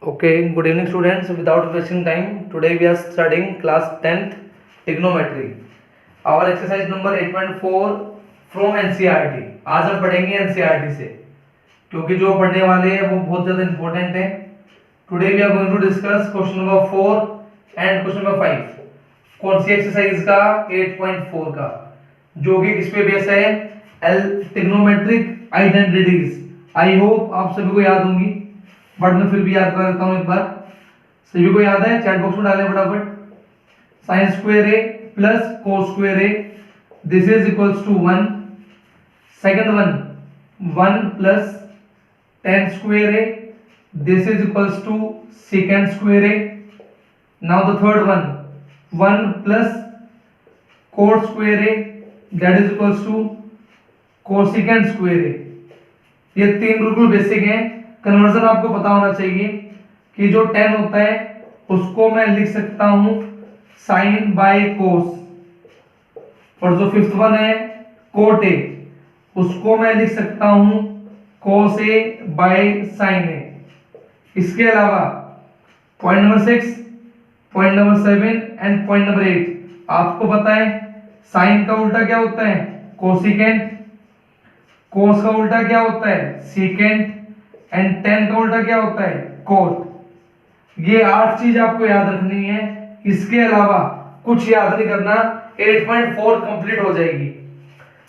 Okay, good evening students. Without wasting time, today we are studying class 10th trigonometry. Our exercise number 8.4 from NCERT. आज हम पढ़ेंगे NCERT से क्योंकि जो पढ़ने वाले हैं वो बहुत ज़्यादा इंपॉर्टेंट है. Today we are going to discuss question number 4 and question number 5. कौन सी एक्सरसाइज का 8.4 का जो कि किस पे बेस है ट्रिग्नोमेट्रिक आइडेंटिटीज. आई होप आप सभी को याद होंगी बट मैं फिर भी याद करा देता हूं एक बार. सभी को याद है? चैट बॉक्स में डालें फटाफट. Sine square A plus cos square A this is equals to 1. Second one 1 plus tan square A this is equals to second square A. Now the third one 1 plus cot square A that is equals to cosecant square A. ये तीन बिल्कुल basic हैं. Conversion आपको पता होना चाहिए कि जो 10 होता है उसको मैं लिख सकता हूं साइन बाय कोस, और जो फिफ्थ वन है कोट ए उसको मैं लिख सकता हूं कोस ए बाय साइन ए. इसके अलावा point number 6, point number 7 and point number 8 आपको पता है साइन का उल्टा क्या होता है कोसिकेंट, कोस का उल्टा क्या होता है सीकेंट एंड टेन का उल्टा क्या होता है कोट. ये 8 चीज आपको याद रखनी है. इसके अलावा कुछ याद नहीं करना. 8.4 कंप्लीट हो जाएगी.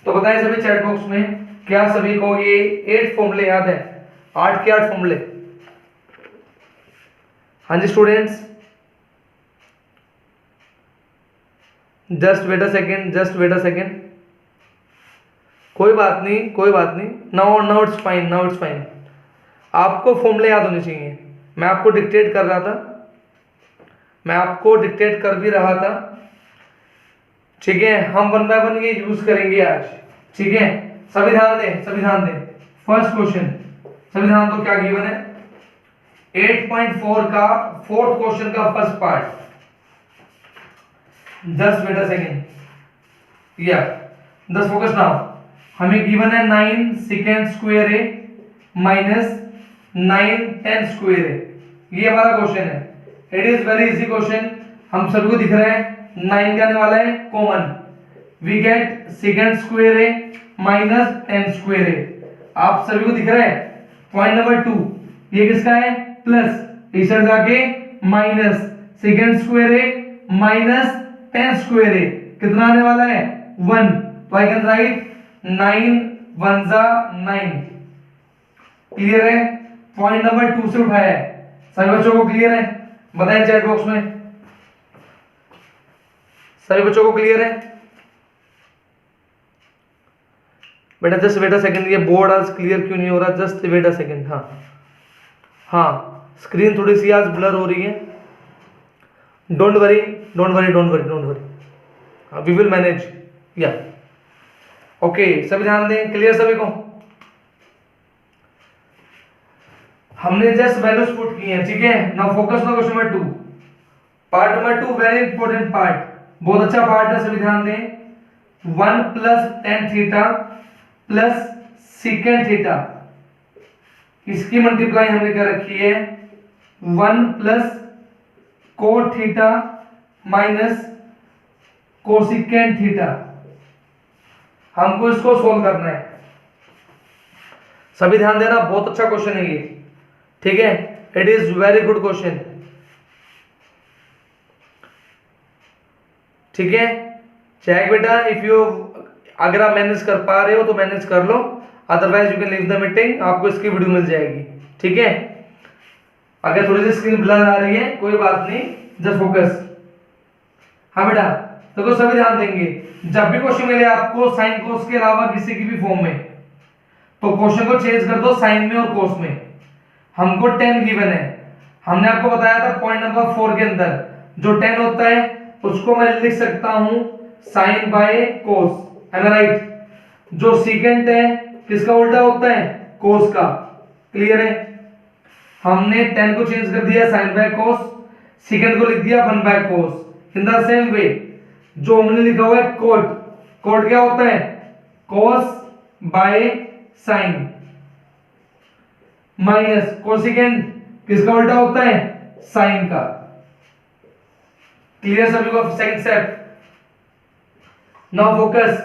तो बताएं सभी चैट बॉक्स में क्या सभी को ये 8 फॉर्मूले याद है? 8 के 8 फॉर्मूले. हाँ जी students, just wait a second, just wait a second. कोई बात नहीं, कोई बात नहीं. Now now it's fine, now it's fine. आपको फॉर्मूले याद होने चाहिए. मैं आपको डिक्टेट कर रहा था, मैं आपको डिक्टेट कर भी रहा था. ठीक है, हम वन बाय वन ये यूज करेंगे आज. ठीक है, सभी ध्यान दें, सभी ध्यान दें. फर्स्ट क्वेश्चन, सभी ध्यान दो क्या गिवन है. 8.4 का फोर्थ क्वेश्चन का first part. Just wait a second. या जस्ट फोकस नाउ. हमें गिवन है 9 second square A minus 9 10 square है. ये हमारा क्वेश्चन है. It is very easy question. हम सभी को दिख रहा है 9 क्या आने वाला है common. We get second square है माइनस 10 स्क्वायर है. आप सभी को दिख रहा है. पॉइंट नंबर 2 ये किसका है प्लस, इस साइड जाके माइनस सेकंड स्क्वायर है माइनस 10 स्क्वायर है. कितना आने वाला है 1. तो आई कैन राइट 9 1 जा 9. क्लियर है? पॉइंट नंबर 2 से उठाया है. सभी बच्चों को क्लियर है? बताएं चैट बॉक्स में. सभी बच्चों को क्लियर है? बेटा जस्ट वेट अ सेकंड. ये बोर्ड आज क्लियर क्यों नहीं हो रहा? Just wait a second. हाँ हाँ, स्क्रीन थोड़ी सी आज ब्लर हो रही है. Don't worry, don't worry, don't worry, don't worry. We will manage. या ओके, सभी ध्यान दें. क्लियर सभी को? हमने जस्ट वैल्यूज पुट की हैं. ठीक है, now focus on question number 2. Part number 2 very important part, बहुत अच्छा पार्ट है. सभी ध्यान दें. 1 plus tan theta plus second theta, इसकी मल्टीप्लाई हमने कर रखी है 1 plus cot theta minus cosecant theta. हमको इसको सोल्व करना है. सभी ध्यान देना, बहुत अच्छा क्वेश्चन है ये. ठीक है, it is very good question. ठीक है, चेक बेटा. इफ यू अगर आप मैनेज कर पा रहे हो तो मैनेज कर लो, otherwise you can leave the meeting. आपको इसकी वीडियो मिल जाएगी. ठीक है, अगर थोड़ी सी स्क्रीन ब्लर आ रही है कोई बात नहीं, जस्ट फोकस. हाँ बेटा देखो, सभी ध्यान देंगे. जब भी क्वेश्चन मिले आपको साइन कोस के अलावा किसी की भी फॉर्म में, तो क्वेश्चन को चेंज कर दो साइन में और कोस में. हमको 10 गिवन है. हमने आपको बताया था पॉइंट नंबर 4 के अंदर जो 10 होता है उसको मैं लिख सकता हूं sine by cos. Am I right? जो सेकंड है किसका उल्टा होता है कोस का. क्लियर है? हमने 10 को चेंज कर दिया साइन बाय कोस, सेकंड को लिख दिया 1 by cos. In the same वे जो हमने लिखा हुआ है कोट, कोट क्या होता है कोस बाय साइन माइनस कोसेकेंट किसका उल्टा होता है? साइन का। क्लियर सभी को? Second step. नाउ फोकस,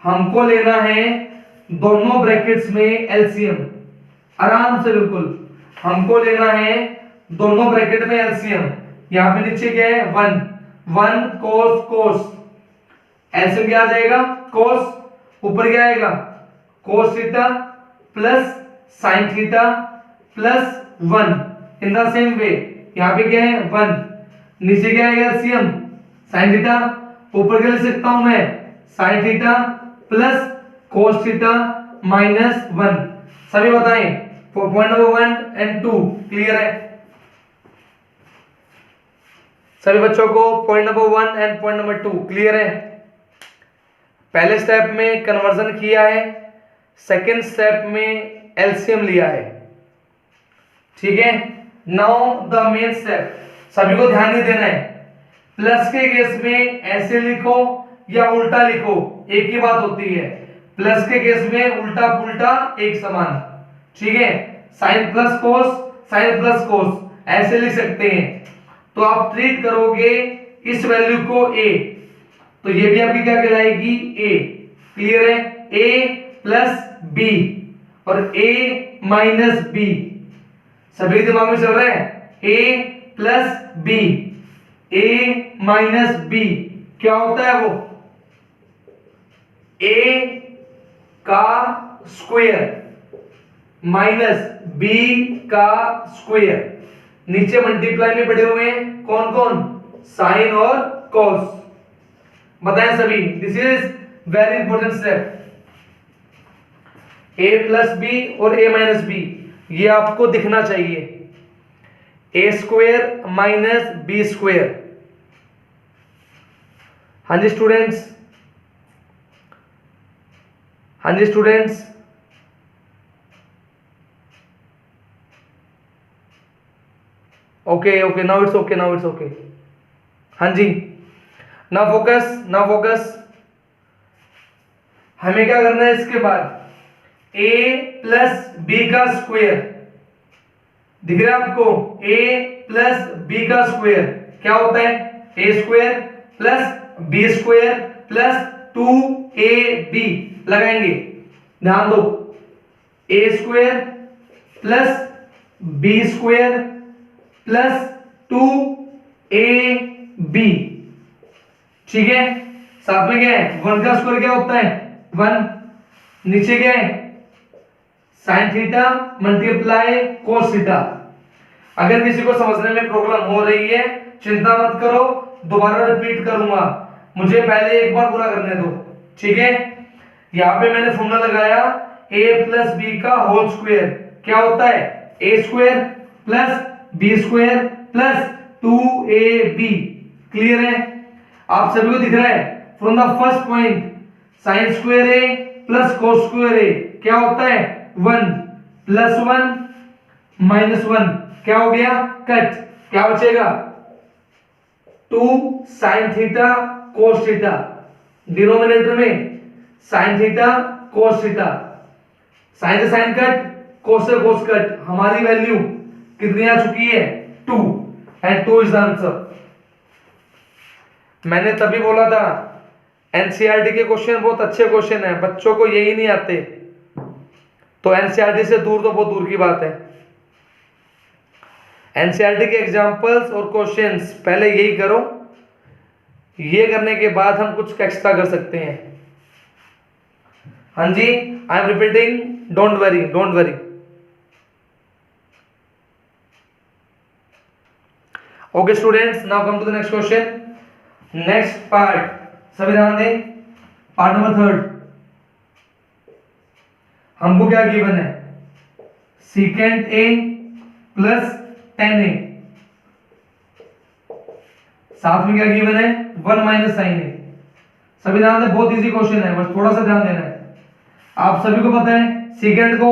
हमको लेना है दोनों ब्रैकेट्स में एलसीएम। आराम से बिल्कुल हमको लेना है दोनों ब्रैकेट में एलसीएम। यहां पे नीचे क्या है? 1 कोस कोस, एलसीएम क्या आ जाएगा? कोस। ऊपर क्या आएगा? Cos theta plus sine theta plus 1। In the same वे यहां पे क्या है? 1। नीचे क्या आएगा? LCM sine theta. ऊपर क्या लिख सकता हूं मैं? Sine theta plus cos theta minus 1। सभी बताएं। पॉइंट नंबर 1 एंड 2 क्लियर है सभी बच्चों को? Point number 1 and point number 2 clear है? पहले स्टेप में कन्वर्जन किया है, सेकेंड स्टेप में एलसीएम लिया है। ठीक है। नाउ द मेन स्टेप, सभी को ध्यान नहीं देना है। प्लस के केस में ऐसे लिखो या उल्टा लिखो, एक ही बात होती है। प्लस के केस में उल्टा पुल्टा एक समान। ठीक है। Sine plus cos, sine plus cos ऐसे लिख सकते हैं। तो आप ट्रीट करोगे इस वैल्यू को ए, तो ये भी आपकी क्या कहलाएगी? ए। क्लियर है? ए प्लस बी और ए माइनस बी, सभी दिमाग में चल रहा है? ए प्लस बी, ए माइनस बी क्या होता है? वो ए का स्क्वायर माइनस बी का स्क्वायर। नीचे मल्टीप्लाई में पड़े हुए हैं कौन कौन? साइन और कॉस। बताएं सभी, this is very important step. A plus b और ए माइनस बी ये आपको दिखना चाहिए। A square minus B square. हाँ जी स्टूडेंट्स, हाँ जी students, okay okay, now it's okay, now it's okay. हाँ जी, नाउ फोकस, नाउ फोकस। हमें क्या करना है इसके बाद? a प्लस बी का स्क्वायर दिख रहा है आपको? a प्लस बी का स्क्वायर क्या होता है? a square plus B square plus 2ab लगाएंगे। ध्यान दो, a square plus B square plus 2ab। ठीक है। साथ में क्या है? 1 का स्क्वायर क्या होता है? 1। नीचे क्या है? Sine theta multiply cos theta. अगर किसी को समझने में प्रॉब्लम हो रही है चिंता मत करो, दोबारा रिपीट करूंगा, मुझे पहले एक बार पूरा करने दो। ठीक है। यहां पे मैंने फॉर्मूला लगाया a प्लस बी का होल स्क्वायर क्या होता है? a square plus B square plus 2ab। Clear है? आप सभी को दिख रहा है? From the first point sine square A plus cos square a क्या होता है? 1 प्लस 1 माइनस 1 क्या हो गया? कट। क्या बचेगा? 2 sine theta cos theta. Denominator में sine theta cos theta, sine से साइन कट, कोस से कोस कट। हमारी वैल्यू कितनी आ चुकी है? 2 एंड 2 इज द आंसर। मैंने तभी बोला था एनसीईआरटी के क्वेश्चन बहुत अच्छे क्वेश्चन है, बच्चों को यही नहीं आते, तो एनसीईआरटी से दूर तो बहुत दूर की बात है। एनसीईआरटी के एग्जांपल्स और क्वेश्चंस पहले यही करो, ये करने के बाद हम कुछ एक्स्ट्रा कर सकते हैं। हाँ जी, I am repeating, don't worry, don't worry. Okay students, now come to the next question. Next part, सभी ध्यान दें, पार्ट नंबर 3। हमको क्या गिवन है? सीकेंट ए प्लस टेन ए, साथ में क्या गिवन है? 1 माइनस साइन ए। सभी ध्यान दें, बहुत इजी क्वेश्चन है, बस थोड़ा सा ध्यान देना है। आप सभी को पता है सीकेंट को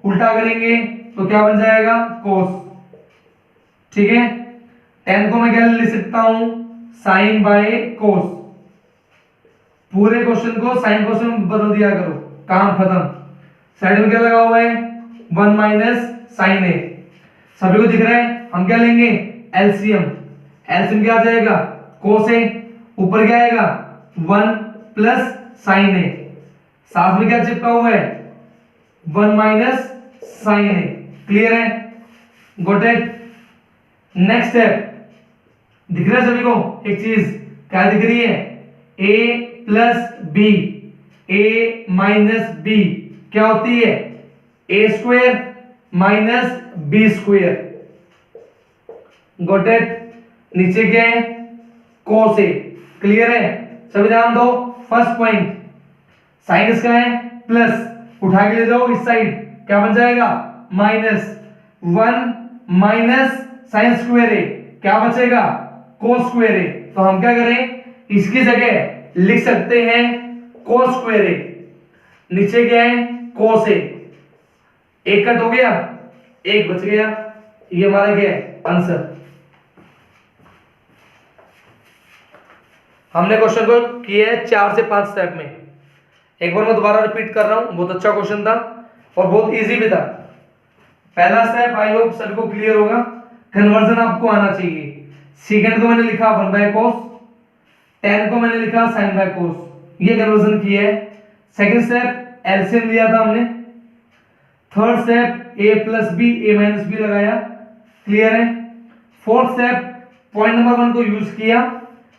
उल्टा करेंगे तो क्या बन जाएगा? कोस। ठीक है। टेन को मैं क्या लिख सकता हूं? Sine by cos. पूरे क्वेश्चन को साइन कोस में बदल दिया करो, काम खत्म। साइड में क्या लगा हुआ है? 1 माइनस साइन ए। सभी को दिख रहा है, हम क्या लेंगे एलसीएम। एलसीएम क्या आ जाएगा cos a, ऊपर क्या आएगा 1 प्लस साइन ए, साथ में क्या चिपका हुआ है 1 माइनस साइन ए। क्लियर है, गॉट इट। नेक्स्ट स्टेप दिख रहा है सभी को, एक चीज क्या दिख रही है a plus B, a minus B क्या होती है a square minus B square. Got it. नीचे क्या है cos a। क्लियर है, सभी ध्यान दो। फर्स्ट पॉइंट साइन इसका है प्लस, उठा के ले जाओ इस साइड, क्या बन जाएगा minus 1 minus sign square a, क्या बचेगा cos स्क्वायर ए। तो हम क्या करें, इसकी जगह लिख सकते हैं cos स्क्वायर ए, नीचे क्या है cos ए, एक कट हो गया, एक बच गया, ये हमारा क्या है आंसर। हमने क्वेश्चन को किया है 4 से 5 स्टेप में। एक बार मैं दोबारा रिपीट कर रहा हूं, बहुत अच्छा क्वेश्चन था और बहुत इजी भी था। पहला स्टेप आई होप सभी को क्लियर होगा, कन्वर्जन आपको आना चाहिए। सेकंड को मैंने लिखा 1/cos, 10 को मैंने लिखा sin बाय cos, ये कन्वर्जन किया है। सेकंड स्टेप एलसीएम लिया था हमने। Third step a plus B a minus B लगाया, क्लियर है। फोर्थ स्टेप पॉइंट नंबर 1 को यूज किया,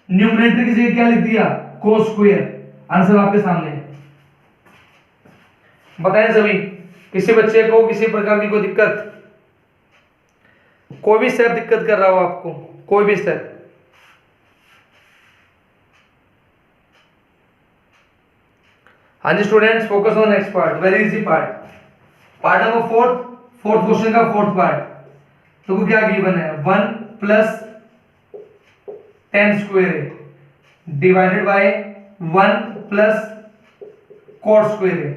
न्यूमरेटर की जगह क्या लिख दिया cos स्क्वायर। आंसर आपके सामने है। बताएं सभी, किसी बच्चे को किसी प्रकार की कोई दिक्कत, कोई भी स्टेप दिक्कत कर रहा हो आपको, कोई भी स्टेप। हाँ जी students, focus on next part, very easy part. Part number fourth question का फोर्थ पार्ट। तो क्या गिवन है 1 plus 10 square divided by 1 plus cot square है।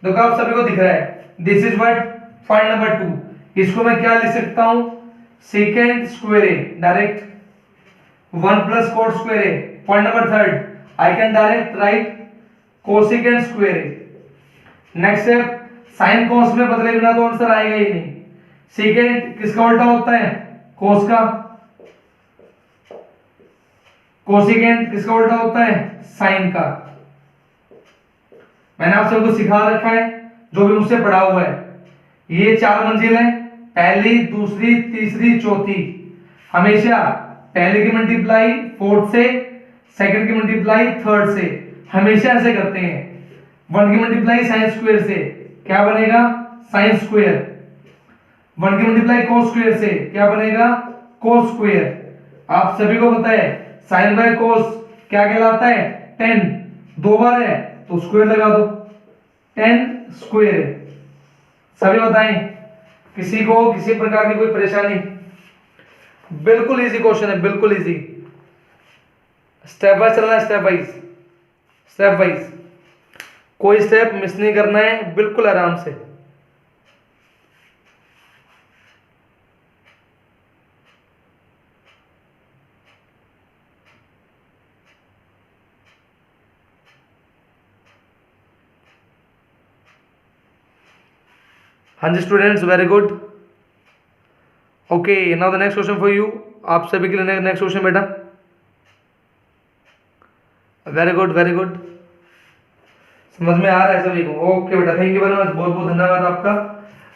देखो आप सभी को दिख रहा है, this is what point number 2। इसको मैं क्या लिख सकता हूं सेकेंड स्क्वायर है, डायरेक्ट 1 प्लस cot स्क्वायर है। Point number 3 I can direct right cosecant square है। नेक्स्ट स्टेप साइन cos में बदले बिना तो आंसर आएगा ही नहीं। सेकेंड किसका उल्टा होता है cos का, कोसेकेंड किसका उल्टा होता है साइन का। मैंने आप सबको सिखा रखा है, जो भी मुझसे पढ़ा हुआ है। ये 4 मंजिल है, पहली दूसरी तीसरी चौथी। हमेशा पहले की मल्टीप्लाई फोर्थ से, सेकंड की मल्टीप्लाई थर्ड से, हमेशा ऐसे करते हैं। 1 की मल्टीप्लाई साइन स्क्वायर से क्या बनेगा साइन स्क्वायर, 1 की मल्टीप्लाई cos स्क्वायर से क्या बनेगा cos स्क्वायर। आप सभी को पता है साइन बाय cos क्या कहलाता है 10, 2 बार है तो स्क्वायर लगा दो, 10 स्क्वायर है। सभी बताएं, किसी को किसी प्रकार की कोई परेशानी? बिल्कुल इजी क्वेश्चन है, बिल्कुल इजी। स्टेप वाइज चलना है, स्टेप वाइज, कोई स्टेप मिस नहीं करना है, बिल्कुल आराम से। हाँ जी students, very good. Okay, now the next question for you. आप सभी के लिए नेक्स्ट क्वेश्चन बेटा। वेरी गुड वेरी गुड, समझ में आ रहा है सभी को? ओके बेटा, थैंक यू वेरी मच, बहुत बहुत धन्यवाद आपका।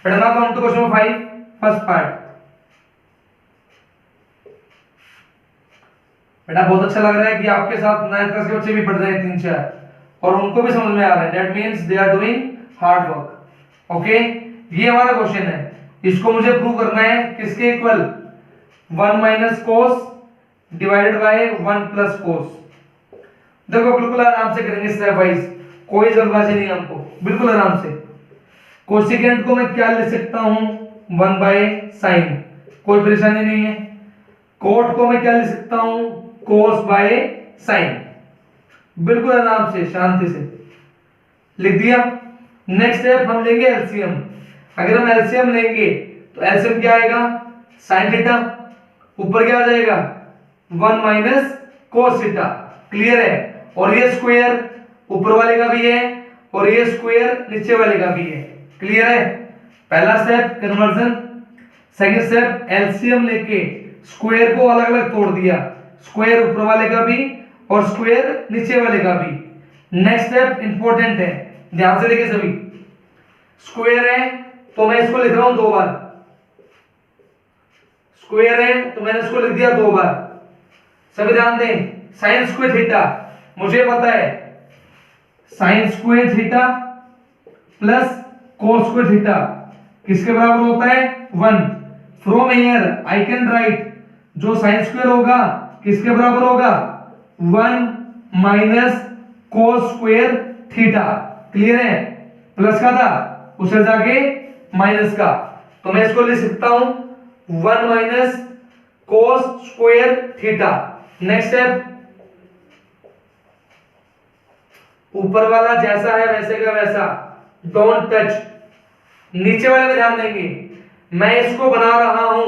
बेटा now come to question 5, first part. बेटा बहुत अच्छा लग रहा है कि आपके साथ 9th क्लास के बच्चे भी पढ़ रहे हैं 3-4, और उनको भी समझ में आ रहा है। That means they are doing hard work. Okay, ये हमारा क्वेश्चन है, इसको मुझे प्रूव करना है किसके equal 1 minus cos divided by 1 plus cos। देखो बिल्कुल आराम से करेंगे स्टेप वाइज, कोई जल्दबाजी नहीं हमको, बिल्कुल आराम से। कोसेकेंड को मैं क्या लिख सकता हूं 1 बाय साइन, कोई परेशानी नहीं है। कोट को मैं क्या लिख सकता हूं cos बाय साइन, बिल्कुल आराम से शांति से लिख दिया। नेक्स्ट स्टेप हम लेंगे एलसीएम। अगर हम एलसीएम लेंगे तो एलसीएम क्या आएगा sin थीटा, ऊपर क्या आ जाएगा 1 माइनस cos थीटा। क्लियर है, और ये स्क्वायर ऊपर वाले का भी है और ये स्क्वायर नीचे वाले का भी है। क्लियर है, पहला step conversion. Second step LCM लेके स्क्वायर को अलग अलग तोड़ दिया, स्क्वायर ऊपर वाले का भी और स्क्वायर नीचे वाले का भी। नेक्स्ट स्टेप इंपॉर्टेंट है, ध्यान से देखिए सभी। स्क्वायर है तो मैं इसको लिख रहा हूं 2 बार, स्क्वायर है तो मैंने इसको लिख दिया 2 बार। सभी ध्यान दें, साइन स्क्वायर थीटा मुझे पता है, sine square theta plus cos square theta किसके बराबर होता है 1। From here I can right जो साइन स्क्वायर होगा किसके बराबर होगा 1 minus cos square theta. Clear है, प्लस का था उसे जाके माइनस का, तो मैं इसको लिख सकता हूं 1 minus cos square theta. Next step, ऊपर वाला जैसा है वैसे का वैसा, डोंट टच। नीचे वाले में ध्यान देंगे, मैं इसको बना रहा हूं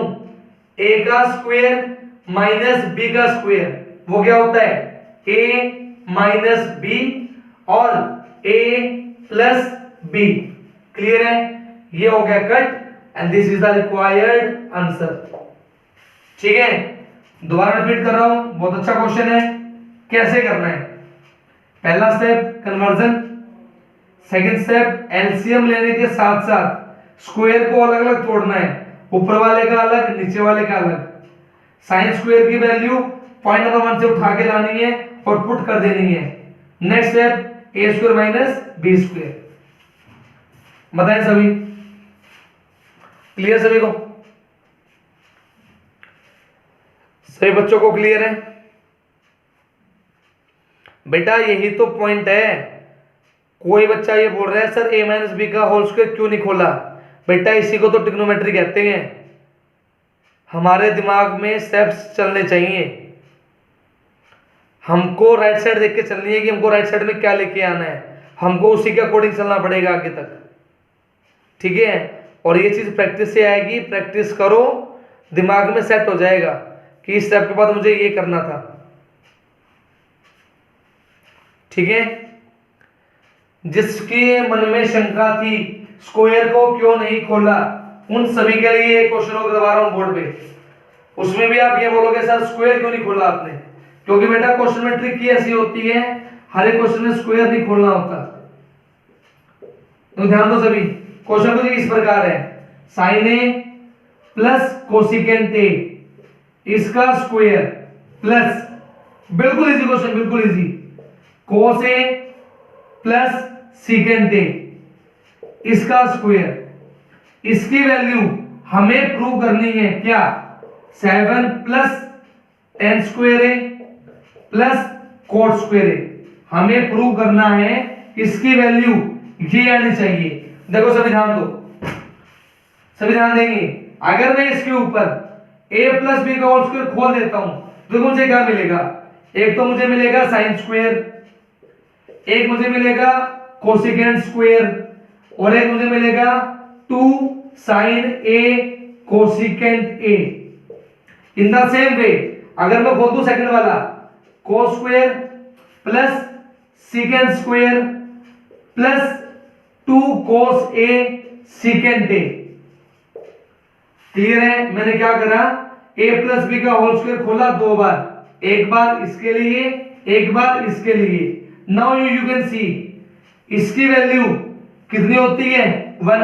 a का स्क्वायर माइनस b का स्क्वायर, वो क्या होता है a माइनस b और a प्लस b। क्लियर है, ये हो गया cut and this is the required answer. ठीक है, दोबारा रिपीट कर रहा हूं, बहुत अच्छा क्वेश्चन है। कैसे करना है, पहला step conversion, second step LCM लेने के साथ साथ स्क्वायर को अलग अलग तोड़ना है, ऊपर वाले का अलग नीचे वाले का अलग। साइन स्क्वायर की वैल्यू पॉइंट नंबर 1 से उठा के लानी है और पुट कर देनी है। नेक्स्ट स्टेप ए स्क्वायर माइनस बी स्क्वायर। बताएं सभी, क्लियर सभी को, सभी बच्चों को क्लियर है? बेटा यही तो पॉइंट है। कोई बच्चा ये बोल रहा है सर a माइनस बी का होल स्क्वायर क्यों नहीं खोला? बेटा इसी को तो ट्रिग्नोमेट्री कहते हैं। हमारे दिमाग में स्टेप्स चलने चाहिए, हमको राइट साइड देख के चलनी है कि हमको राइट साइड में क्या लेके आना है, हमको उसी के अकॉर्डिंग चलना पड़ेगा आगे तक। ठीक है, और ये चीज प्रैक्टिस से आएगी, प्रैक्टिस करो दिमाग में सेट हो जाएगा कि इस स्टेप के बाद मुझे ये करना था। ठीक है, जिसके मन में शंका थी स्क्वायर को क्यों नहीं खोला, उन सभी के लिए क्वेश्चन को दबा रहा हूं बोर्ड पे। उसमें भी आप ये बोलोगे सर स्क्वायर क्यों नहीं खोला आपने, क्योंकि बेटा क्वेश्चन में ट्रिक ही ऐसी होती है, हर एक क्वेश्चन में स्क्वायर नहीं खोलना होता। तो ध्यान दो सभी, क्वेश्चन कुछ इस प्रकार है, sine A plus cosecant A इसका स्क्वायर प्लस, बिल्कुल इजी क्वेश्चन, बिल्कुल easy, cos A plus secant A इसका स्क्वायर, इसकी वैल्यू हमें प्रूव करनी है क्या 7 प्लस टेन स्क्वायर ए प्लस कोट स्क्वायर ए, हमें प्रूव करना है इसकी वैल्यू ये आनी चाहिए। देखो सभी ध्यान दो, सभी ध्यान देंगे, अगर मैं इसके ऊपर a प्लस बी का होल स्क्वायर खोल देता हूं तो मुझे क्या मिलेगा, एक तो मुझे मिलेगा साइन स्क्वायर, एक मुझे मिलेगा कोसिकेंट स्क्वायर और एक मुझे मिलेगा 2 sine A cosecant A. In the same way अगर मैं खोल दूं सेकंड वाला cos square plus secant square plus 2 cos A secant A. Clear है, मैंने क्या करा a प्लस बी का होल स्क्वायर खोला 2 बार, एक बार इसके लिए एक बार इसके लिए। नाउ यू कैन सी इसकी वैल्यू कितनी होती है 1,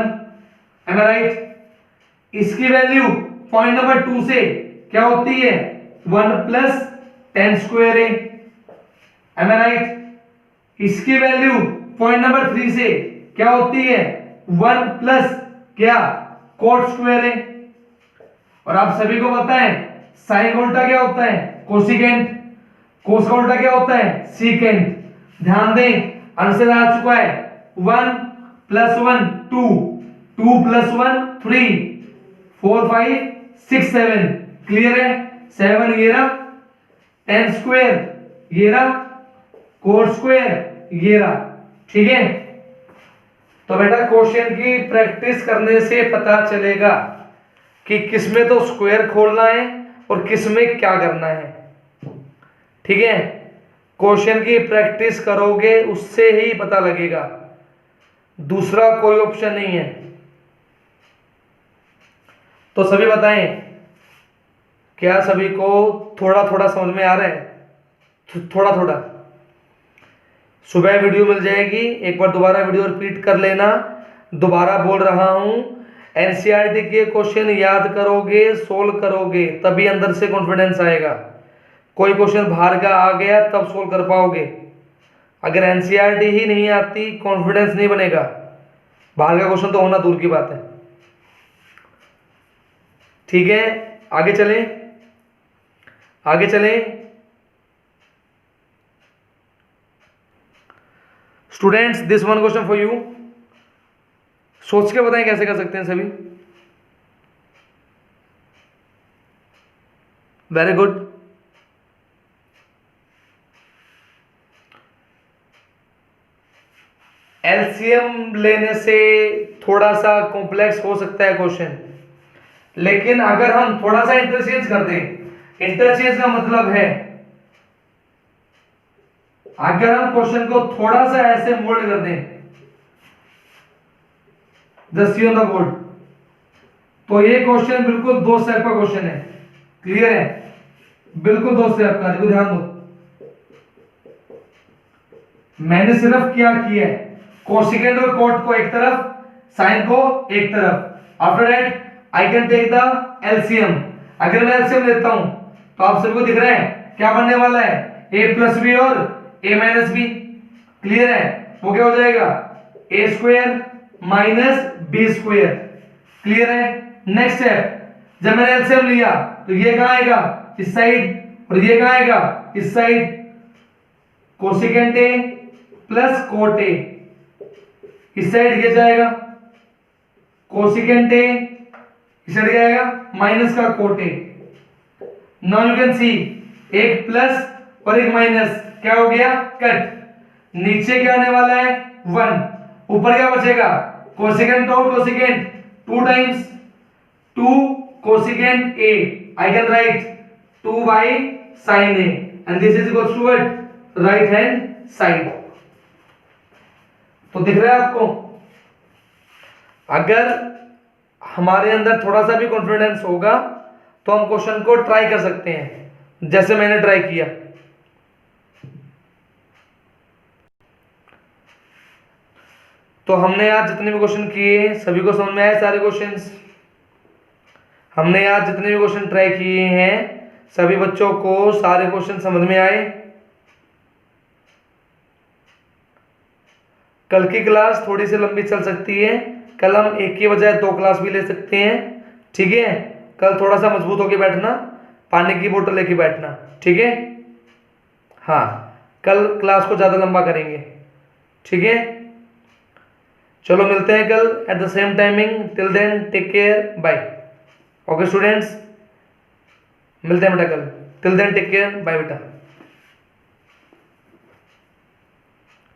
एम आई राइट? इसकी वैल्यू पॉइंट नंबर 2 से क्या होती है 1 plus tan square A, M I right? इसकी वैल्यू पॉइंट नंबर 3 से क्या होती है 1 प्लस क्या कोट स्क्वायर ए। और आप सभी को पता है साइन का उल्टा क्या होता है कोसिकेंट, कोस का उल्टा क्या होता है सीकेंट। ध्यान दें आंसर आ चुका है 1 प्लस 1 2, 2 प्लस 1 3, 4 5 6 7। क्लियर है, 7 ये रहा, 10 स्क्वायर ये रहा, कोट स्क्वायर ये रहा। ठीक है, तो बेटा क्वेश्चन की प्रैक्टिस करने से पता चलेगा कि किसमें तो स्क्वायर खोलना है और किसमें क्या करना है। ठीक है, क्वेश्चन की प्रैक्टिस करोगे उससे ही पता लगेगा, दूसरा कोई ऑप्शन नहीं है। तो सभी बताएं, क्या सभी को थोड़ा थोड़ा समझ में आ रहा है? थोड़ा थोड़ा। सुबह वीडियो मिल जाएगी, एक बार दोबारा वीडियो रिपीट कर लेना। दोबारा बोल रहा हूं, एनसीईआरटी के क्वेश्चन याद करोगे, सोल्व करोगे, तभी अंदर से कॉन्फिडेंस आएगा। कोई क्वेश्चन बाहर का आ गया तब सोल्व कर पाओगे। अगर एनसीईआरटी ही नहीं आती, कॉन्फिडेंस नहीं बनेगा। बाहर का क्वेश्चन तो होना दूर की बात है। ठीक है, आगे चलें, आगे चलें। Students, this one question for you. सोच के बताएं कैसे कर सकते हैं सभी। Very good. एलसीएम लेने से थोड़ा सा कॉम्प्लेक्स हो सकता है क्वेश्चन, लेकिन अगर हम थोड़ा सा इंटरचेंज कर दें, इंटरचेंज का मतलब है अगर हम क्वेश्चन को थोड़ा सा ऐसे मोल्ड कर दें, just see on the board, तो ये क्वेश्चन बिल्कुल दो स्टेप का क्वेश्चन है। क्लियर है? बिल्कुल दो स्टेप का। देखो, ध्यान दो, मैंने सिर्फ क्या किया है, कोसिकेंड और कोट को एक तरफ, साइन को एक तरफ। After that I can take the LCM. अगर मैं एलसीएम लेता हूं तो आप सबको दिख रहा है क्या बनने वाला है, ए प्लस बी और ए माइनस बी। क्लियर है? वो क्या हो जाएगा, a square minus B square. Clear है? नेक्स्ट स्टेप, जब मैंने एलसीएम लिया तो ये कहां आएगा, इस साइड, और ये कहां आएगा, इस side. Cosecant A plus cot A, इस साइड ये जाएगा, कोसिकेंट ए इस साइड जाएगा, माइनस का cot A. Now you can see, एक प्लस और एक माइनस, क्या हो गया, कट। नीचे क्या आने वाला है, 1। ऊपर क्या बचेगा, कोसिकेंट और cosecant, 2 times 2 cosecant A. I can write 2 by sine A, and this is equals to what, right hand side. तो दिख रहा है आपको? अगर हमारे अंदर थोड़ा सा भी कॉन्फिडेंस होगा तो हम क्वेश्चन को ट्राई कर सकते हैं, जैसे मैंने ट्राई किया। तो हमने आज जितने भी क्वेश्चन किए सभी को समझ में आए सारे क्वेश्चंस? हमने आज जितने भी क्वेश्चन ट्राई किए हैं सभी बच्चों को सारे क्वेश्चन समझ में आए? कल की क्लास थोड़ी सी लंबी चल सकती है, कल हम एक की बजाय 2 क्लास भी ले सकते हैं। ठीक है? कल थोड़ा सा मजबूत होके बैठना, पानी की बोतल लेके बैठना। ठीक है? हाँ, कल क्लास को ज़्यादा लंबा करेंगे। ठीक है? चलो मिलते हैं कल at the same timing. Till then take care, bye. Okay students, मिलते हैं बेटा कल। Till then take care, bye बेटा।